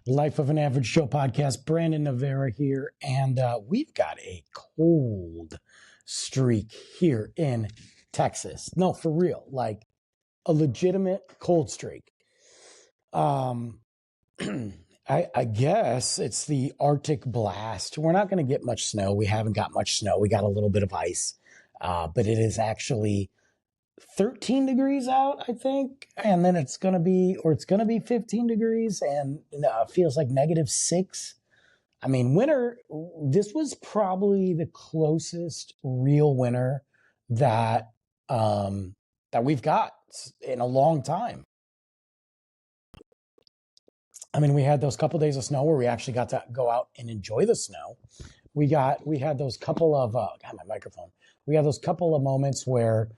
Life of an Average Joe podcast. Brandon Navarra here, and we've got a cold streak here in Texas. No, for real, like a legitimate cold streak. I guess it's the Arctic blast. We're not going to get much snow. We haven't got much snow. We got a little bit of ice, but it is actually 13 degrees out, I think. And then it's going to be 15 degrees and feels like -6. I mean, winter, this was probably the closest real winter that, that we've got in a long time. I mean, we had those couple days of snow where we actually got to go out and enjoy the snow. We had those couple of, God, my microphone. We had those couple of moments where,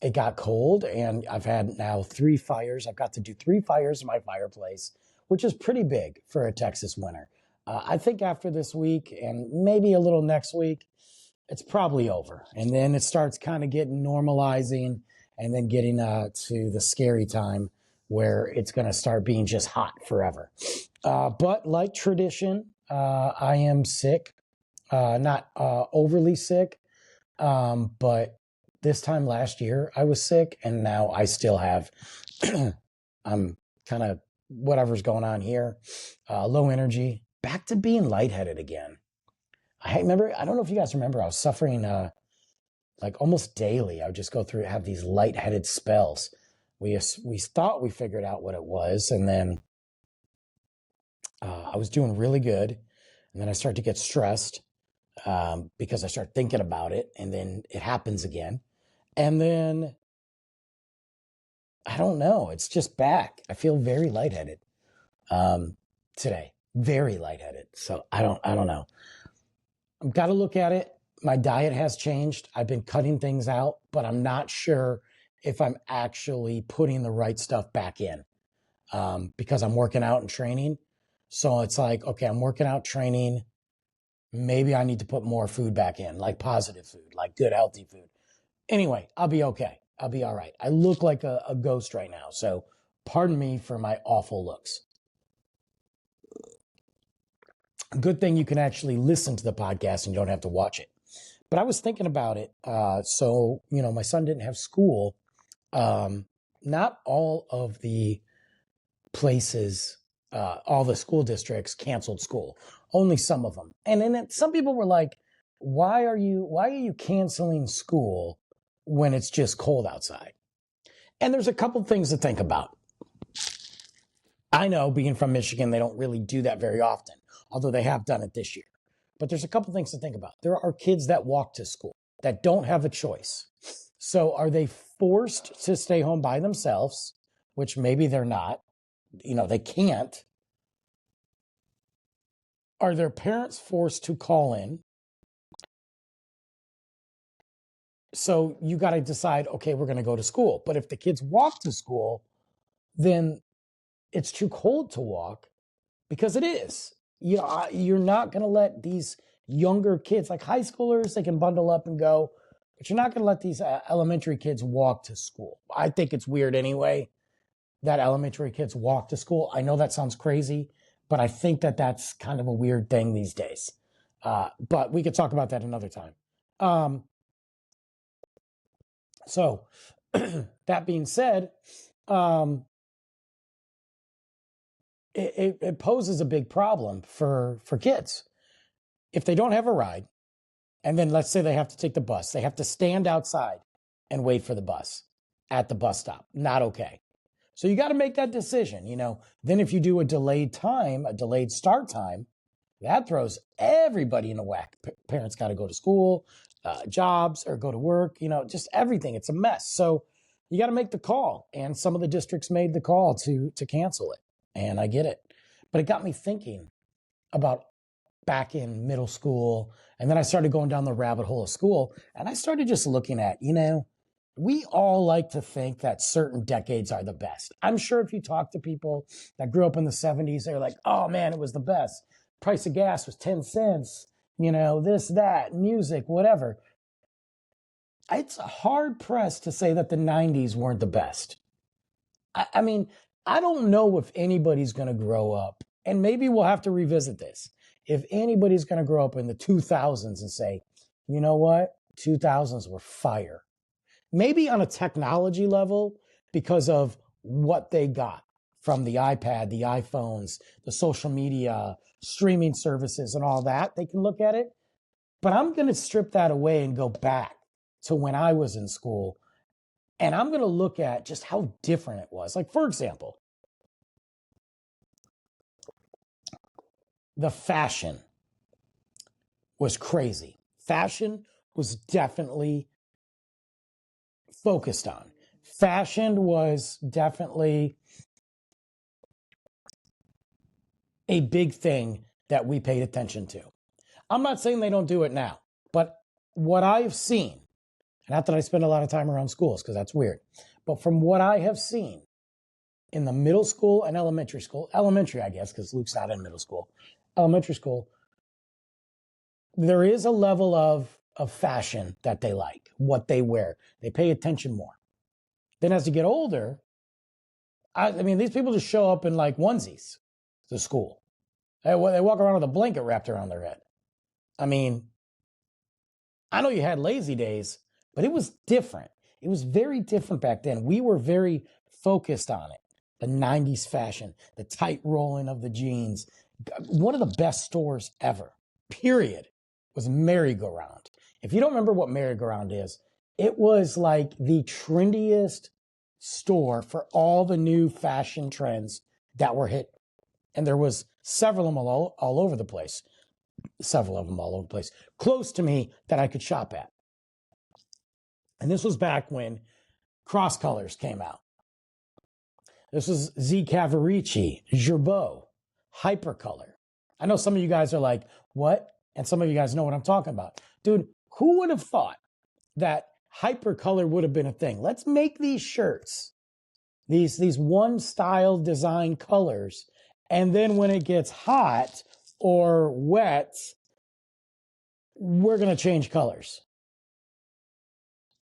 it got cold, and I've had now 3 fires. I've got to do 3 fires in my fireplace, which is pretty big for a Texas winter. I think after this week and maybe a little next week, it's probably over. And then it starts kind of getting normalizing and then getting to the scary time where it's going to start being just hot forever. But like tradition, I am sick, not overly sick, but this time last year I was sick, and now I still have, I'm kind of whatever's going on here, low energy, back to being lightheaded again. I don't know if you guys remember, I was suffering, like almost daily. I would just go through, have these lightheaded spells. We thought we figured out what it was. And then, I was doing really good. And then I started to get stressed, because I start thinking about it, and then it happens again. And then, I don't know, it's just back. I feel very lightheaded, today, very lightheaded. So I don't know. I've got to look at it. My diet has changed. I've been cutting things out, but I'm not sure if I'm actually putting the right stuff back in, because I'm working out and training. So it's like, okay, I'm working out, training. Maybe I need to put more food back in, like positive food, like good, healthy food. Anyway, I'll be okay. I'll be all right. I look like a ghost right now. So pardon me for my awful looks. Good thing you can actually listen to the podcast and you don't have to watch it. But I was thinking about it. So, my son didn't have school. Not all of the places, all the school districts canceled school. Only some of them. And then some people were like, why are you canceling school when it's just cold outside? And there's a couple things to think about. I know, being from Michigan, they don't really do that very often, although they have done it this year. But there's a couple things to think about. There are kids that walk to school that don't have a choice. So are they forced to stay home by themselves, which maybe they're not, they can't. Are their parents forced to call in? So you got to decide, okay, we're going to go to school. But if the kids walk to school, then it's too cold to walk, because it is. You're not going to let these younger kids, like high schoolers, they can bundle up and go, but you're not going to let these elementary kids walk to school. I think it's weird anyway that elementary kids walk to school. I know that sounds crazy, but I think that that's kind of a weird thing these days. But we could talk about that another time. So that being said, it poses a big problem for kids. If they don't have a ride, and then let's say they have to take the bus, they have to stand outside and wait for the bus at the bus stop. Not okay. So you got to make that decision, Then if you do a delayed start time, that throws everybody in a whack. Parents got to go to school, jobs, or go to work, just everything. It's a mess. So you got to make the call. And some of the districts made the call to cancel it. And I get it. But it got me thinking about back in middle school. And then I started going down the rabbit hole of school. And I started just looking at, we all like to think that certain decades are the best. I'm sure if you talk to people that grew up in the 70s, they're like, oh man, it was the best. Price of gas was 10 cents, this, that, music, whatever. It's hard pressed to say that the 90s weren't the best. I mean, I don't know if anybody's going to grow up, and maybe we'll have to revisit this. If anybody's going to grow up in the 2000s and say, you know what? 2000s were fire. Maybe on a technology level because of what they got from the iPad, the iPhones, the social media, streaming services, and all that. They can look at it. But I'm going to strip that away and go back to when I was in school. And I'm going to look at just how different it was. Like, for example, the fashion was crazy. Fashion was definitely focused on. Fashion was definitely a big thing that we paid attention to. I'm not saying they don't do it now, but what I've seen, not that I spend a lot of time around schools because that's weird, but from what I have seen in the middle school and elementary school, elementary, I guess, because Luke's not in middle school, elementary school, there is a level of fashion that they like, what they wear. They pay attention more. Then as you get older, I mean, these people just show up in like onesies to school. They walk around with a blanket wrapped around their head. I mean, I know you had lazy days, but it was different. It was very different back then. We were very focused on it. The 90s fashion, the tight rolling of the jeans. One of the best stores ever, period, was Merry-Go-Round. If you don't remember what Merry-Go-Round is, it was like the trendiest store for all the new fashion trends that were hit. And there was several of them all over the place. Several of them all over the place. Close to me that I could shop at. And this was back when cross colors came out. This was Z Cavaricci, Girbeau, Hypercolor. I know some of you guys are like, what? And some of you guys know what I'm talking about. Dude, who would have thought that Hypercolor would have been a thing? Let's make these shirts, these one style design colors, and then when it gets hot or wet, we're going to change colors.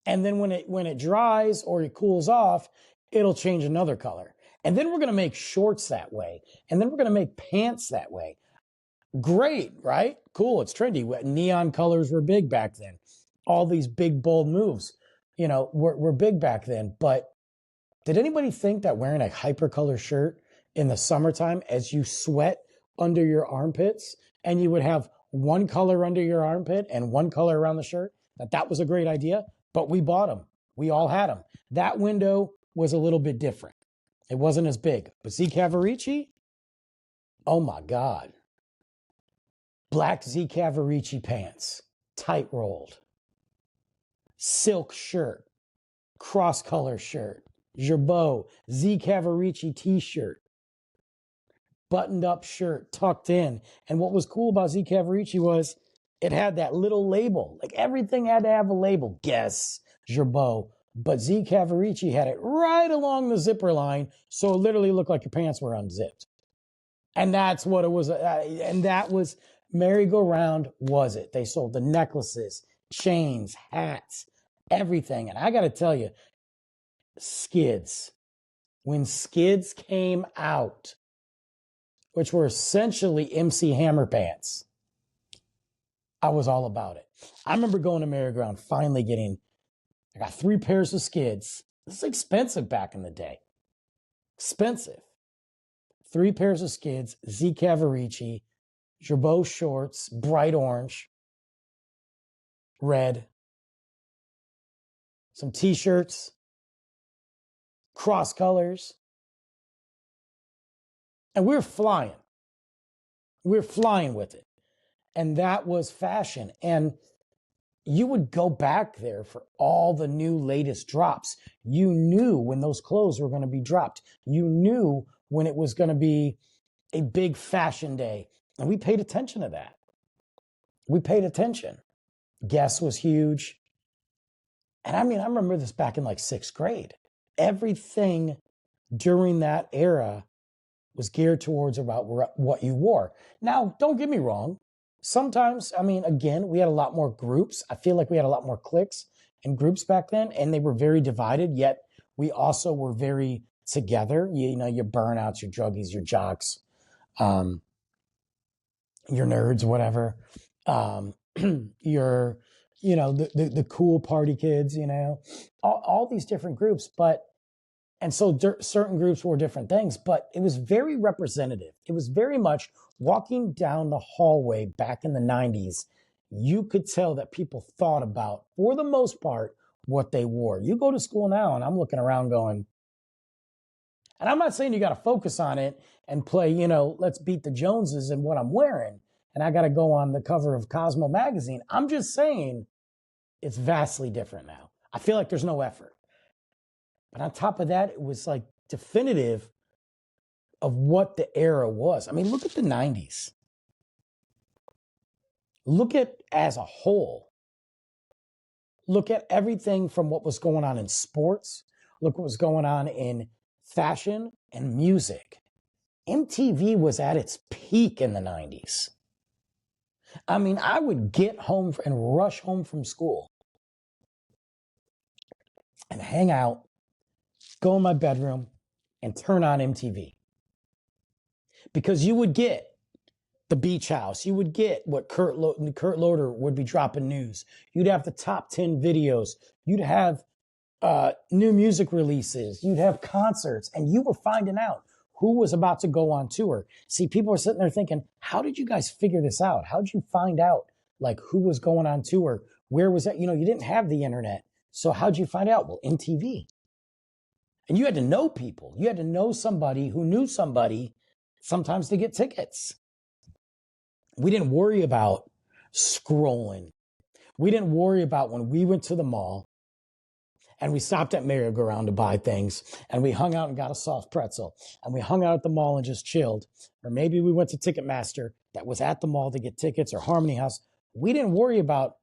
And then when it dries or it cools off, it'll change another color. And then we're going to make shorts that way. And then we're going to make pants that way. Great, right? Cool. It's trendy. Neon colors were big back then. All these big, bold moves, were big back then. But did anybody think that wearing a hypercolor shirt in the summertime as you sweat under your armpits and you would have one color under your armpit and one color around the shirt, that was a great idea? But we bought them. We all had them. That window was a little bit different. It wasn't as big. But Z Cavaricci? Oh my God. Black Z Cavaricci pants, tight rolled. Silk shirt, cross color shirt, Girbeau, Z Cavaricci t-shirt, buttoned up shirt, tucked in. And what was cool about Z Cavaricci was it had that little label. Like everything had to have a label. Guess, Girbeau. But Z Cavaricci had it right along the zipper line, so it literally looked like your pants were unzipped. And that's what it was. And that was Merry-Go-Round, was it? They sold the necklaces, chains, hats, everything. And I got to tell you, skids. When skids came out, which were essentially MC Hammer pants, I was all about it. I remember going to Merry-Go-Round, finally I got 3 pairs of skids. This is expensive back in the day. Expensive. 3 pairs of skids, Z Cavaricci, Girbeau shorts, bright orange, red, some t-shirts, cross colors. And we're flying. We're flying with it. And that was fashion. And you would go back there for all the new latest drops. You knew when those clothes were going to be dropped. You knew when it was going to be a big fashion day. And we paid attention to that. We paid attention. Guess was huge. And I mean, I remember this back in like 6th grade. Everything during that era was geared towards about what you wore. Now, don't get me wrong. Sometimes, I mean, again, we had a lot more groups. I feel like we had a lot more cliques and groups back then, and they were very divided, yet we also were very together. You know, your burnouts, your druggies, your jocks, your nerds, whatever. Your, you know, the cool party kids, you know, all these different groups. And so certain groups were different things, but it was very representative. It was very much walking down the hallway back in the 90s. You could tell that people thought about, for the most part, what they wore. You go to school now and I'm looking around going, and I'm not saying you got to focus on it and play, you know, let's beat the Joneses and what I'm wearing. And I got to go on the cover of Cosmo magazine. I'm just saying it's vastly different now. I feel like there's no effort. But on top of that, it was like definitive of what the era was. I mean, look at the 90s. Look at as a whole. Look at everything from what was going on in sports. Look what was going on in fashion and music. MTV was at its peak in the 90s. I mean, I would get home and rush home from school and hang out, go in my bedroom and turn on MTV. Because you would get the Beach House. You would get what Kurt Loder would be dropping news. You'd have the top 10 videos. You'd have new music releases. You'd have concerts. And you were finding out who was about to go on tour. See, people are sitting there thinking, how did you guys figure this out? How did you find out like who was going on tour? Where was that? You know, you didn't have the internet. So how'd you find out? Well, MTV. And you had to know people. You had to know somebody who knew somebody sometimes to get tickets. We didn't worry about scrolling. We didn't worry about when we went to the mall and we stopped at merry-go-round to buy things and we hung out and got a soft pretzel and we hung out at the mall and just chilled. Or maybe we went to Ticketmaster that was at the mall to get tickets, or Harmony House. We didn't worry about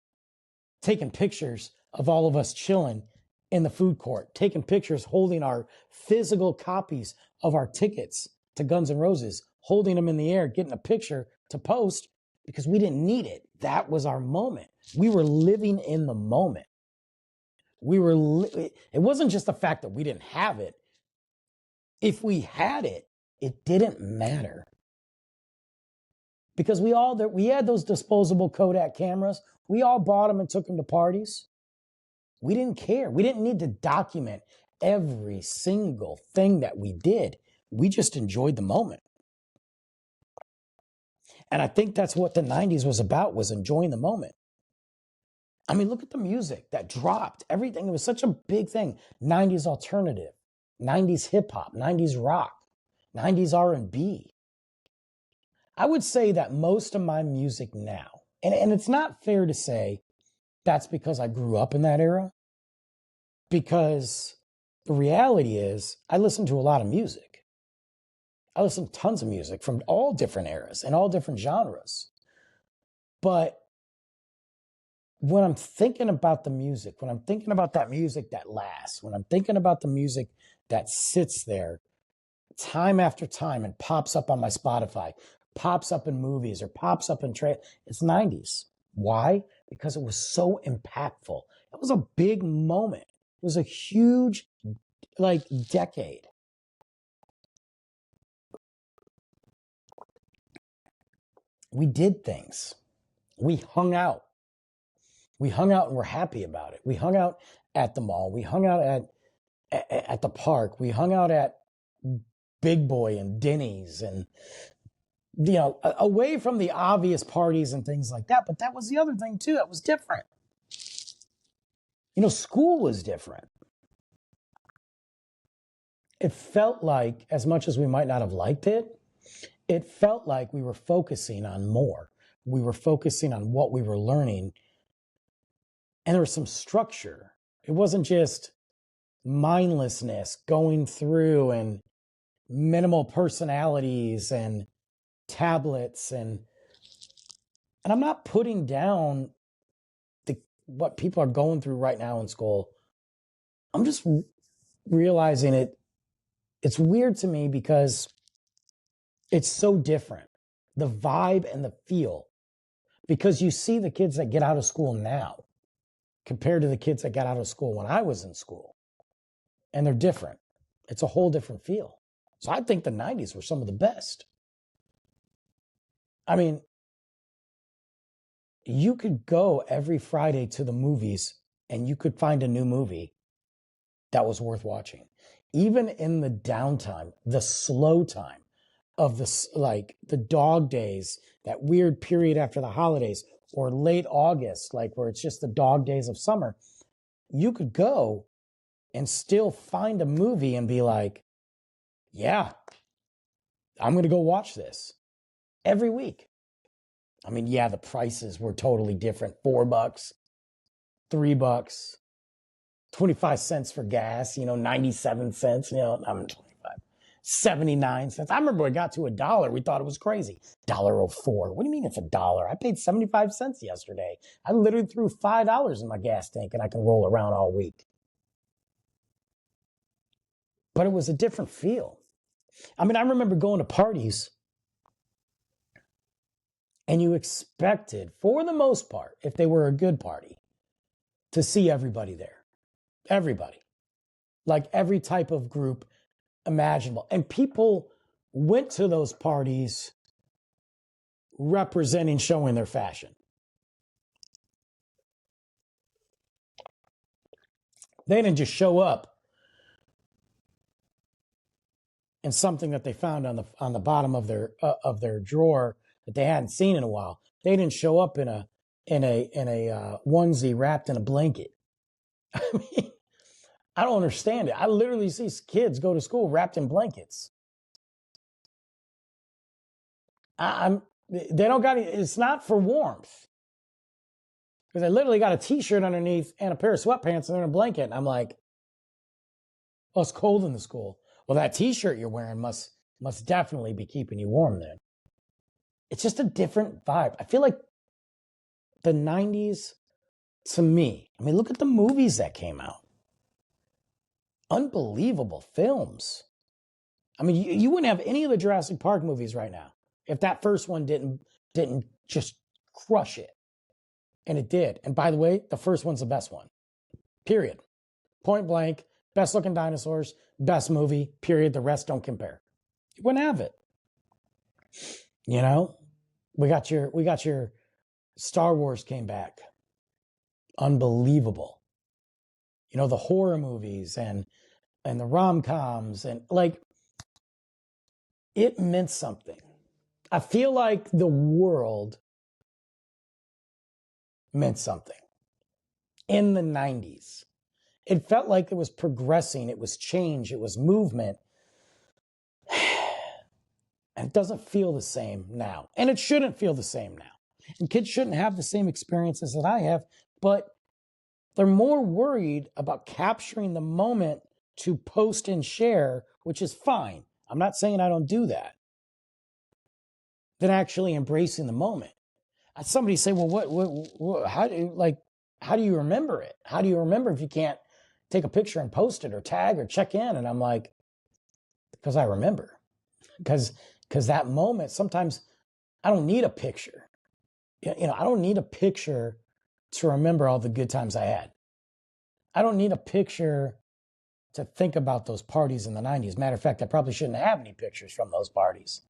taking pictures of all of us chilling in the food court, taking pictures holding our physical copies of our tickets to Guns N' Roses, holding them in the air, getting a picture to post because we didn't need it. That was our moment. We were living in the moment. It wasn't just the fact that we didn't have it. If we had it, it didn't matter. Because we had those disposable Kodak cameras. We all bought them and took them to parties. We didn't care. We didn't need to document every single thing that we did. We just enjoyed the moment. And I think that's what the 90s was about, was enjoying the moment. I mean, look at the music that dropped. Everything. It was such a big thing. 90s alternative, 90s hip hop, 90s rock, 90s R&B. I would say that most of my music now, and it's not fair to say that's because I grew up in that era, because the reality is I listen to a lot of music. I listen to tons of music from all different eras and all different genres. But when I'm thinking about the music, when I'm thinking about that music that lasts, when I'm thinking about the music that sits there time after time and pops up on my Spotify, pops up in movies or pops up in it's 90s. Why? Because it was so impactful. It was a big moment. It was a huge, decade. We did things. We hung out. We hung out and were happy about it. We hung out at the mall. We hung out at the park. We hung out at Big Boy and Denny's and, away from the obvious parties and things like that. But that was the other thing too. That was different. School was different. It felt like, as much as we might not have liked it, it felt like we were focusing on more. We were focusing on what we were learning. And there was some structure. It wasn't just mindlessness going through and minimal personalities and tablets. And I'm not putting down what people are going through right now in school. I'm just realizing it's weird to me because it's so different. The vibe and the feel. Because you see the kids that get out of school now compared to the kids that got out of school when I was in school. And they're different. It's a whole different feel. So I think the 90s were some of the best. I mean, you could go every Friday to the movies and you could find a new movie that was worth watching. Even in the downtime, the slow time of the dog days, that weird period after the holidays, or late August, like where it's just the dog days of summer, you could go and still find a movie and be like, yeah, I'm going to go watch this every week. I mean, yeah, the prices were totally different. $4, $3, 25 cents for gas, 97 cents, I'm 25, 79 cents. I remember it got to $1. We thought it was crazy. $1.04. What do you mean it's $1? I paid 75 cents yesterday. I literally threw $5 in my gas tank and I can roll around all week. But it was a different feel. I mean, I remember going to parties and you expected, for the most part, if they were a good party, to see everybody there. Everybody. Like every type of group imaginable. And people went to those parties representing, showing their fashion. They didn't just show up in something that they found on the bottom of their drawer that they hadn't seen in a while. They didn't show up in a onesie wrapped in a blanket. I mean, I don't understand it. I literally see kids go to school wrapped in blankets. They don't got it's not for warmth. Because I literally got a t-shirt underneath and a pair of sweatpants and then a blanket. And I'm like, oh, it's cold in the school. Well, that t-shirt you're wearing must definitely be keeping you warm then. It's just a different vibe. I feel like the 90s, to me, I mean, look at the movies that came out. Unbelievable films. I mean, you wouldn't have any of the Jurassic Park movies right now if that first one didn't just crush it. And it did. And by the way, the first one's the best one. Period. Point blank. Best looking dinosaurs. Best movie. Period. The rest don't compare. You wouldn't have it. We got your Star Wars came back. Unbelievable. The horror movies and the rom-coms and like it meant something. I feel like the world meant something in the 90s. It felt like it was progressing. It was change. It was movement. And it doesn't feel the same now. And it shouldn't feel the same now. And kids shouldn't have the same experiences that I have, but they're more worried about capturing the moment to post and share, which is fine. I'm not saying I don't do that, than actually embracing the moment. Somebody say, well, how do you remember it? How do you remember if you can't take a picture and post it or tag or check in? And I'm like, because I remember. Because that moment, sometimes I don't need a picture. I don't need a picture to remember all the good times I had. I don't need a picture to think about those parties in the 90s. Matter of fact, I probably shouldn't have any pictures from those parties.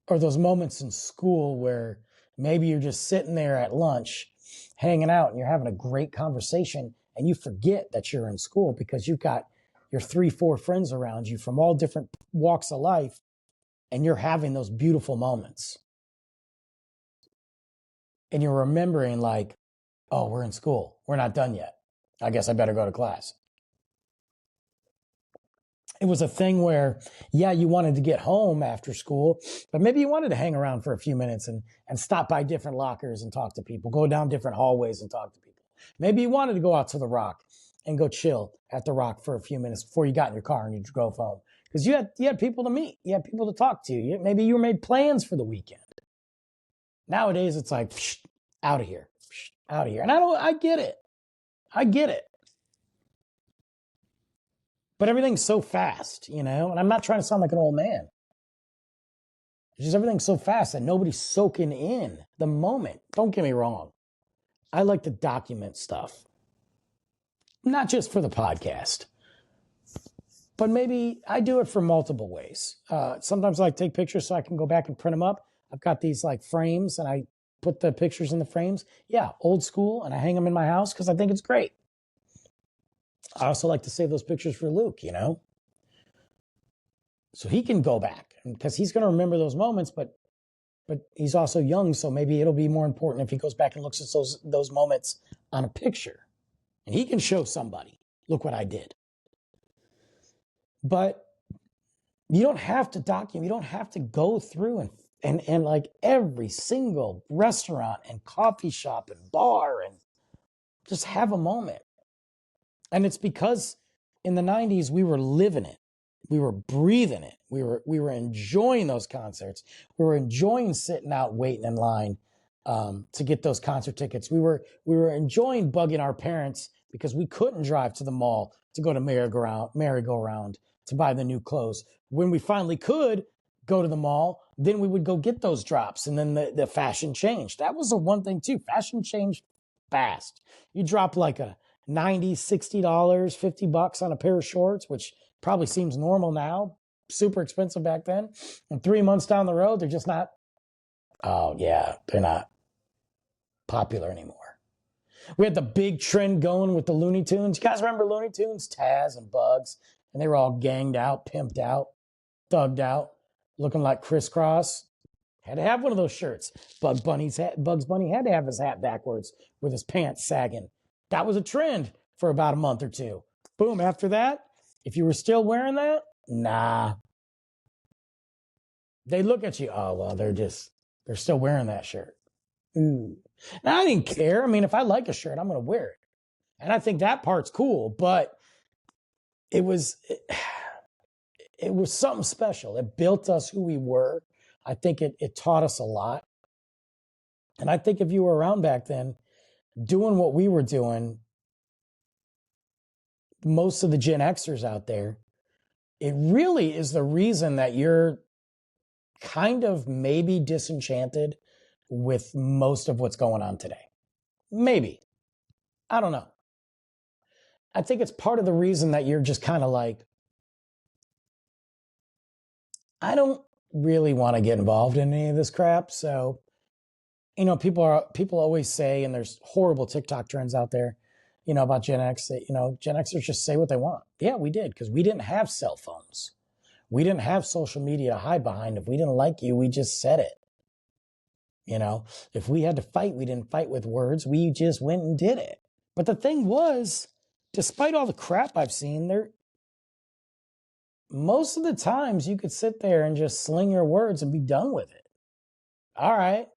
Or those moments in school where maybe you're just sitting there at lunch, hanging out, and you're having a great conversation, and you forget that you're in school because you've got your 3-4 friends around you from all different walks of life, and you're having those beautiful moments. And you're remembering like, oh, we're in school. We're not done yet. I guess I better go to class. It was a thing where, yeah, you wanted to get home after school, but maybe you wanted to hang around for a few minutes and stop by different lockers and talk to people, go down different hallways and talk to people. Maybe you wanted to go out to the Rock and go chill at the Rock for a few minutes before you got in your car and you drove home. Because you had people to meet. You had people to talk to. Maybe you made plans for the weekend. Nowadays, it's like, out of here. Out of here. And I get it. I get it. But everything's so fast, and I'm not trying to sound like an old man. It's just everything's so fast that nobody's soaking in the moment. Don't get me wrong. I like to document stuff. Not just for the podcast, But maybe I do it for multiple ways. Sometimes I like take pictures so I can go back and print them up. I've got these like frames and I put the pictures in the frames. Yeah, old school, and I hang them in my house because I think it's great. I also like to save those pictures for Luke, you know? So he can go back because he's going to remember those moments, but he's also young, so maybe it'll be more important if he goes back and looks at those moments on a picture. And he can show somebody, look what I did. But you don't have to document, you don't have to go through and like every single restaurant and coffee shop and bar and just have a moment. And it's because in the 90s, we were living it. We were breathing it. We were enjoying those concerts. We were enjoying sitting out waiting in line to get those concert tickets. We were enjoying bugging our parents because we couldn't drive to the mall to go to merry-go-round to buy the new clothes. When we finally could go to the mall, then we would go get those drops, and then the fashion changed. That was the one thing too. Fashion changed fast. You drop like a $90, $60, $50 on a pair of shorts, which probably seems normal now, super expensive back then. And 3 months down the road, they're just not, they're not popular anymore. We had the big trend going with the Looney Tunes. You guys remember Looney Tunes? Taz and Bugs. And they were all ganged out, pimped out, thugged out, looking like crisscross. Had to have one of those shirts. Bugs Bunny had to have his hat backwards with his pants sagging. That was a trend for about a month or two. Boom, after that, if you were still wearing that, nah. They look at you, oh, well, they're still wearing that shirt. Ooh. Now, I didn't care. I mean, if I like a shirt, I'm going to wear it. And I think that part's cool, but it was something special. It built us who we were. I think it taught us a lot. And I think if you were around back then, doing what we were doing, most of the Gen Xers out there, it really is the reason that you're kind of maybe disenchanted with most of what's going on today. Maybe. I don't know. I think it's part of the reason that you're just kind of like, I don't really want to get involved in any of this crap. So, you know, people always say, and there's horrible TikTok trends out there, you know, about Gen X, that, you know, Gen Xers just say what they want. Yeah, we did, because we didn't have cell phones. We didn't have social media to hide behind. If we didn't like you, we just said it. You know, if we had to fight, we didn't fight with words. We just went and did it. But the thing was, despite all the crap I've seen, most of the times you could sit there and just sling your words and be done with it. All right.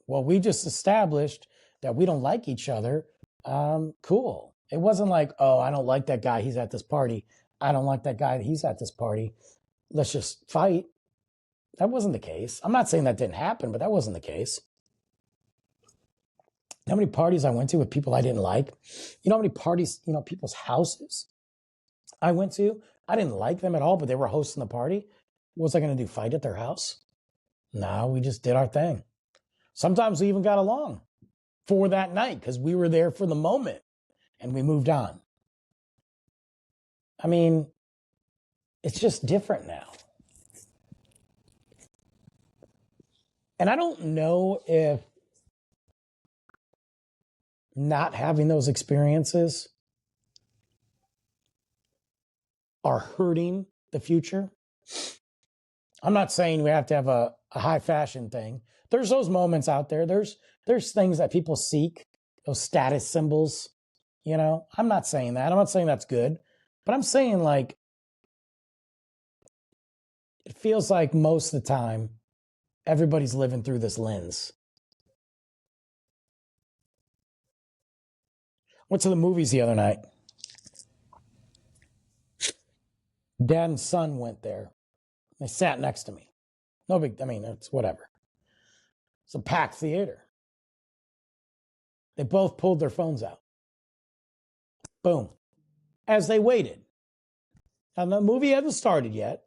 Well, we just established that we don't like each other. Cool. It wasn't like, oh, I don't like that guy. He's at this party. I don't like that guy. He's at this party. Let's just fight. That wasn't the case. I'm not saying that didn't happen, but that wasn't the case. How many parties I went to with people I didn't like? You know how many parties, you know, people's houses I went to? I didn't like them at all, but they were hosting the party. What was I going to do, fight at their house? No, we just did our thing. Sometimes we even got along for that night because we were there for the moment and we moved on. I mean, it's just different now. And I don't know if not having those experiences are hurting the future. I'm not saying we have to have a high fashion thing. There's those moments out there. There's things that people seek, those status symbols, you know. I'm not saying that. I'm not saying that's good. But I'm saying, like, it feels like most of the time everybody's living through this lens. Went to the movies the other night. Dad and son went there. They sat next to me. No big, I mean, it's whatever. It's a packed theater. They both pulled their phones out. Boom. As they waited. Now, the movie hasn't started yet.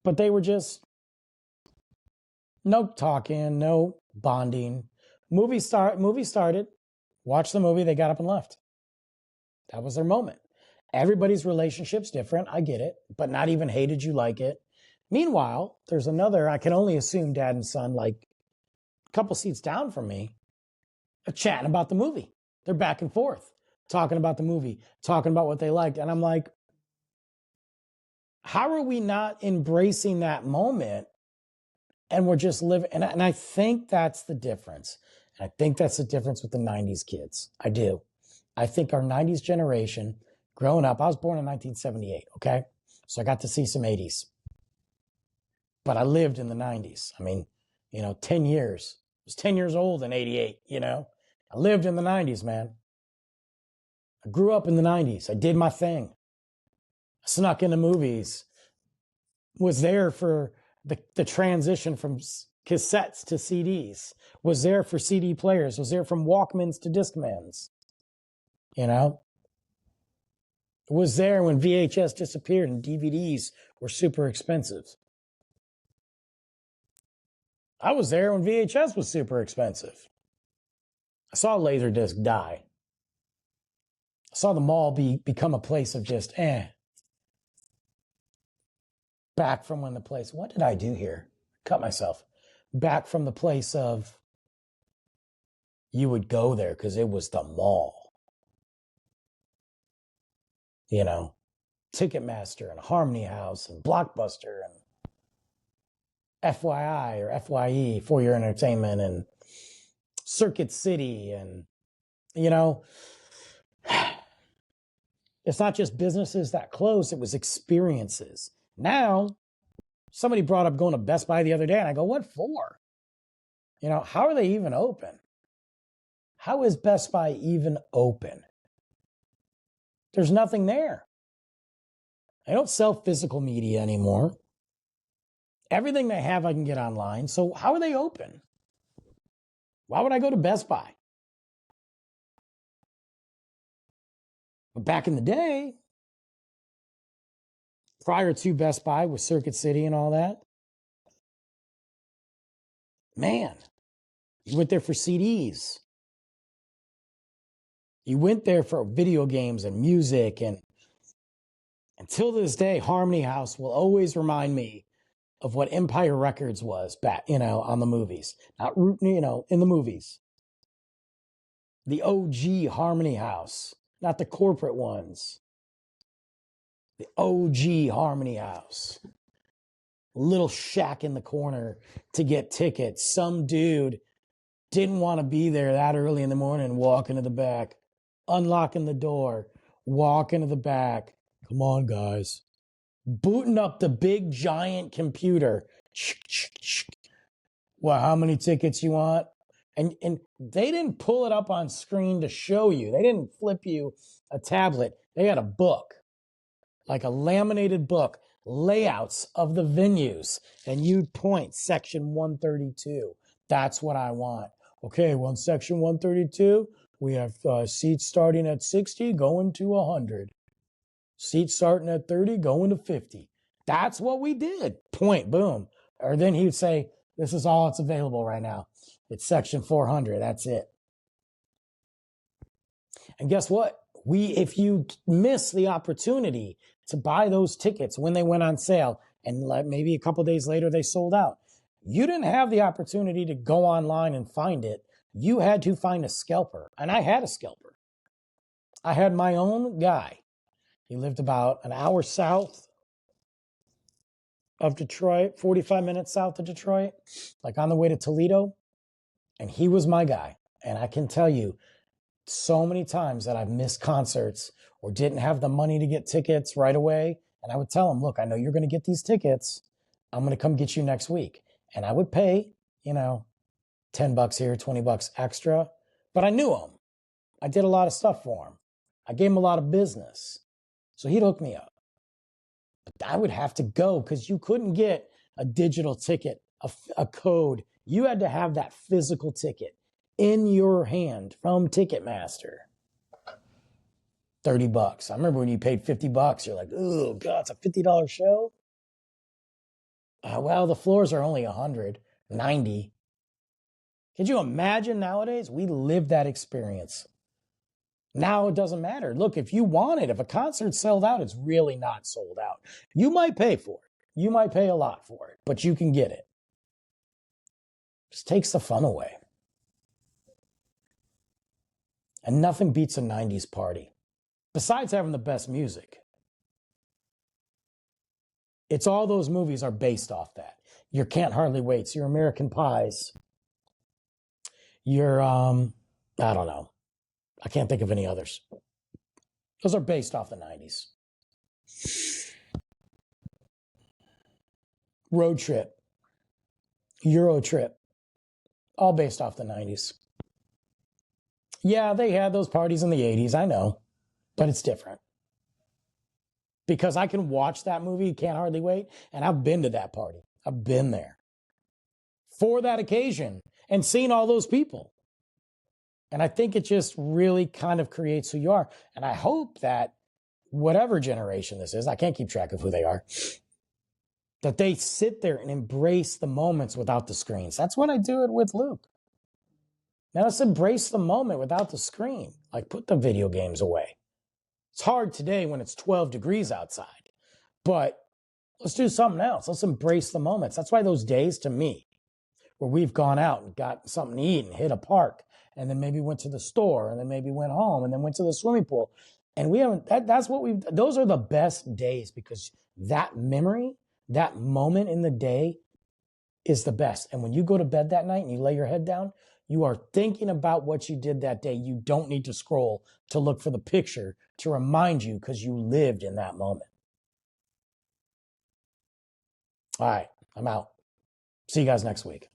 But they were just no talking, no bonding. Movie started. Watched the movie. They got up and left. That was their moment. Everybody's relationship's different. I get it, but not even hated you like it. Meanwhile, there's another, I can only assume dad and son, like a couple seats down from me, are chatting about the movie. They're back and forth, talking about the movie, talking about what they liked. And I'm like, how are we not embracing that moment? And we're just living. And I think that's the difference. And I think that's the difference with the 90s kids. I do. I think our 90s generation, growing up, I was born in 1978, okay? So I got to see some 80s. But I lived in the 90s. I mean, 10 years. I was 10 years old in 88, I lived in the 90s, man. I grew up in the 90s. I did my thing. I snuck into movies. Was there for the transition from cassettes to CDs. Was there for CD players. Was there from Walkmans to Discmans. Was there when VHS disappeared and DVDs were super expensive. I was there when VHS was super expensive. I saw Laserdisc die. I saw the mall become a place of just Back from when the place, what did I do here? Cut myself. Back from the place of you would go there because it was the mall. Ticketmaster and Harmony House and Blockbuster and FYI or FYE for your entertainment and Circuit City and it's not just businesses that closed, it was experiences. Now, somebody brought up going to Best Buy the other day and I go, what for? How are they even open? How is Best Buy even open? There's nothing there. They don't sell physical media anymore. Everything they have, I can get online. So how are they open? Why would I go to Best Buy? But back in the day, prior to Best Buy with Circuit City and all that, man, you went there for CDs. You went there for video games and music. And until this day, Harmony House will always remind me of what Empire Records was back, on the movies. Not, in the movies. The OG Harmony House, not the corporate ones. The OG Harmony House. Little shack in the corner to get tickets. Some dude didn't want to be there that early in the morning, walking to the back, unlocking the door, walking to the back. Come on, guys. Booting up the big giant computer. Well, how many tickets you want? And they didn't pull it up on screen to show you. They didn't flip you a tablet. They had a book, like a laminated book, layouts of the venues. And you'd point section 132. That's what I want. Okay, well, in section 132, we have seats starting at 60, going to 100. Seats starting at 30, going to 50. That's what we did. Point, boom. Or then he would say, this is all that's available right now. It's section 400. That's it. And guess what? If you miss the opportunity to buy those tickets when they went on sale, and maybe a couple days later they sold out, you didn't have the opportunity to go online and find it. You had to find a scalper. And I had a scalper. I had my own guy. He lived about an hour south of Detroit, 45 minutes south of Detroit, like on the way to Toledo. And he was my guy. And I can tell you so many times that I've missed concerts or didn't have the money to get tickets right away. And I would tell him, look, I know you're going to get these tickets. I'm going to come get you next week. And I would pay, $10 here, $20 extra. But I knew him. I did a lot of stuff for him. I gave him a lot of business. So he'd hook me up. But I would have to go because you couldn't get a digital ticket, a code. You had to have that physical ticket in your hand from Ticketmaster. $30. I remember when you paid $50, you're like, oh, God, it's a $50 show? Well, the floors are only 100, 90. Could you imagine nowadays? We live that experience. Now it doesn't matter. Look, if you want it, if a concert's sold out, it's really not sold out. You might pay for it. You might pay a lot for it, but you can get it. Just takes the fun away. And nothing beats a 90s party. Besides having the best music. It's all those movies are based off that. Your Can't Hardly Waits, your American Pies, your, I don't know. I can't think of any others. Those are based off the 90s. Road Trip, Euro Trip, all based off the 90s. Yeah, they had those parties in the 80s, I know, but it's different. Because I can watch that movie, Can't Hardly Wait, and I've been to that party. I've been there for that occasion and seen all those people. And I think it just really kind of creates who you are. And I hope that whatever generation this is, I can't keep track of who they are, that they sit there and embrace the moments without the screens. That's what I do it with Luke. Now let's embrace the moment without the screen. Like, put the video games away. It's hard today when it's 12 degrees outside, but let's do something else. Let's embrace the moments. That's why those days, to me, where we've gone out and got something to eat and hit a park, and then maybe went to the store, and then maybe went home, and then went to the swimming pool. And we haven't, that's what we've, those are the best days, because that memory, that moment in the day is the best. And when you go to bed that night and you lay your head down, you are thinking about what you did that day. You don't need to scroll to look for the picture to remind you, because you lived in that moment. All right, I'm out. See you guys next week.